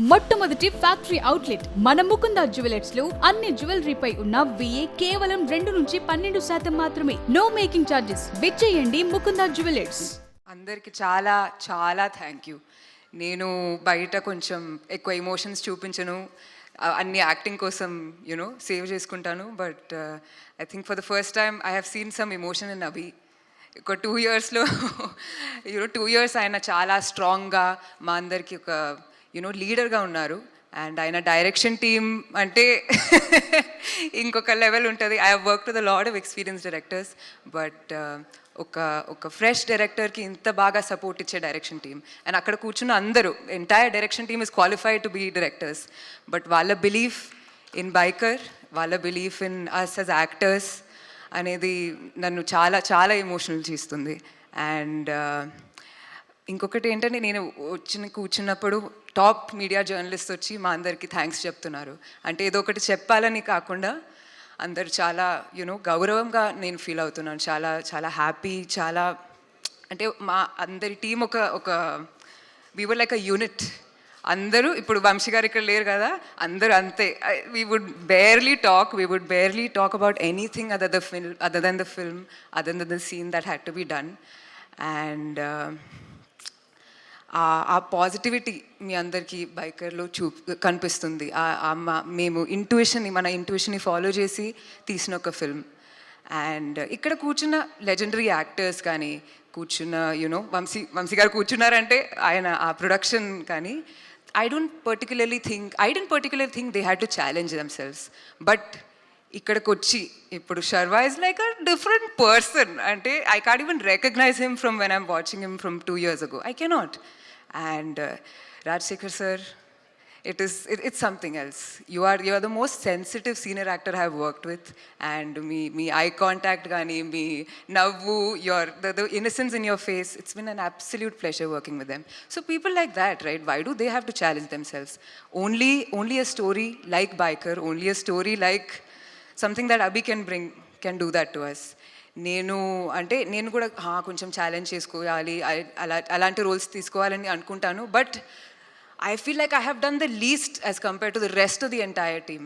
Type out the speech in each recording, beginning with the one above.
మొట్టమొదటి factory outlet మన Mukunda jewellers లో అన్ని జ్యువెలరీపై ఉన్న VA కేవలం 2 నుంచి 12% మాత్రమే. No making charges. విచ్చేయండి ముకుందా జ్యువెలర్స్. అందరికి చాలా చాలా థ్యాంక్ యూ. నేను బయట కొంచెం ఎక్కువ ఎమోషన్స్ చూపించను, అన్ని యాక్టింగ్ కోసం సేవ్ చేసుకుంటాను. But I think for the first time I have seen some emotion in Abhi. ఒక 2 yearsలో 2 years ఆయన చాలా స్ట్రాంగ్గా మా అందరికి ఒక లీడర్గా ఉన్నారు. అండ్ ఆయన డైరెక్షన్ టీమ్ అంటే ఇంకొక లెవెల్ ఉంటుంది. I have worked with a lot of experience directors, but ఒక ఫ్రెష్ డైరెక్టర్కి ఇంత బాగా సపోర్ట్ ఇచ్చే డైరెక్షన్ టీమ్. అండ్ అక్కడ కూర్చున్న అందరూ, entire direction team is qualified to be directors. But వాళ్ళ బిలీఫ్ ఇన్ బైకర్, వాళ్ళ belief in us as actors అనేది నన్ను చాలా చాలా ఎమోషనల్ చేస్తుంది. అండ్ ఇంకొకటి ఏంటంటే, నేను కూర్చున్నప్పుడు టాప్ మీడియా జర్నలిస్ట్ వచ్చి మా అందరికీ థ్యాంక్స్ చెప్తున్నారు. అంటే ఏదో ఒకటి చెప్పాలని కాకుండా అందరు చాలా గౌరవంగా నేను ఫీల్ అవుతున్నాను. చాలా చాలా హ్యాపీ. చాలా అంటే మా అందరి టీం ఒక we were like a unit. అందరూ ఇప్పుడు వంశీ గారు ఇక్కడ లేరు కదా, అందరూ అంతే. We would barely talk about anything other than the film, other than the scene that had to be done. And ఆ పాజిటివిటీ మీ అందరికీ బైకర్లో కనిపిస్తుంది. మేము మన ఇంట్యూషన్ని ఫాలో చేసి తీసిన ఒక ఫిల్మ్. అండ్ ఇక్కడ కూర్చున్న లెజెండరీ యాక్టర్స్ కానీ, కూర్చున్న వంశీ గారు కూర్చున్నారంటే ఆయన ఆ ప్రొడక్షన్ కానీ, I didn't particularly think they had to challenge themselves. But ఇక్కడికి వచ్చి ఇప్పుడు Sharwa is like a different person. అంటే I can't even recognise him from when I'm watching him from 2 years ago. I cannot. And Rajsekhar sir, it's something else. You are the most sensitive senior actor I have worked with. And me eye contact gaani, me navvu, the innocence in your face, it's been an absolute pleasure working with them. So people like that, right, why do they have to challenge themselves? Only a story like Biker, only a story like something that Abhi can do that to us. నేను కూడా కొంచెం challenge చేసుకోవాలి, అలాంటి roles తీసుకోవాలని అనుకుంటాను. But I feel like I have done the least as compared to the rest of the entire team.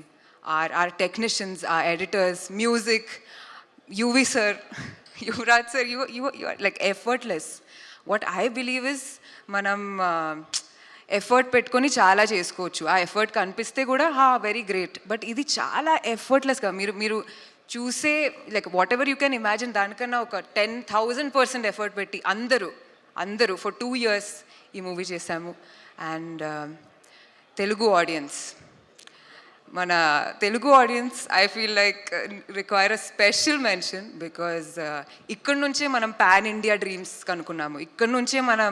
Our technicians, our editors, music, UV sir, Yuvraj sir, you are like effortless. What I believe is మనం effort పెట్టుకొని చాలా చేసుకోవచ్చు. ఆ effort కనిపిస్తే కూడా very great. But ఇది చాలా ఎఫర్ట్లెస్గా మీరు చూసే like what ever you can imagine, దానికన్నా ఒక 10,000% ఎఫర్ట్ పెట్టి అందరూ ఫర్ 2 years ఈ మూవీ చేశాము. అండ్ మన Telugu audience I feel like require a special mention. Because ఇక్కడి నుంచే మనం పాన్ ఇండియా డ్రీమ్స్ కనుక్కున్నాము. ఇక్కడి నుంచే మనం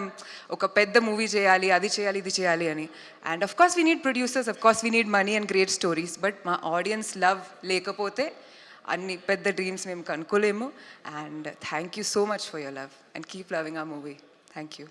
ఒక పెద్ద మూవీ చేయాలి, అది చేయాలి, ఇది చేయాలి అని. And of course we need producers, of course we need money and great stories. But మా ఆడియన్స్ లవ్ లేకపోతే అన్ని పెద్ద డ్రీమ్స్ మేము కనుక్కోలేము. And thank you so much for your love and keep loving ఆ మూవీ. Thank you.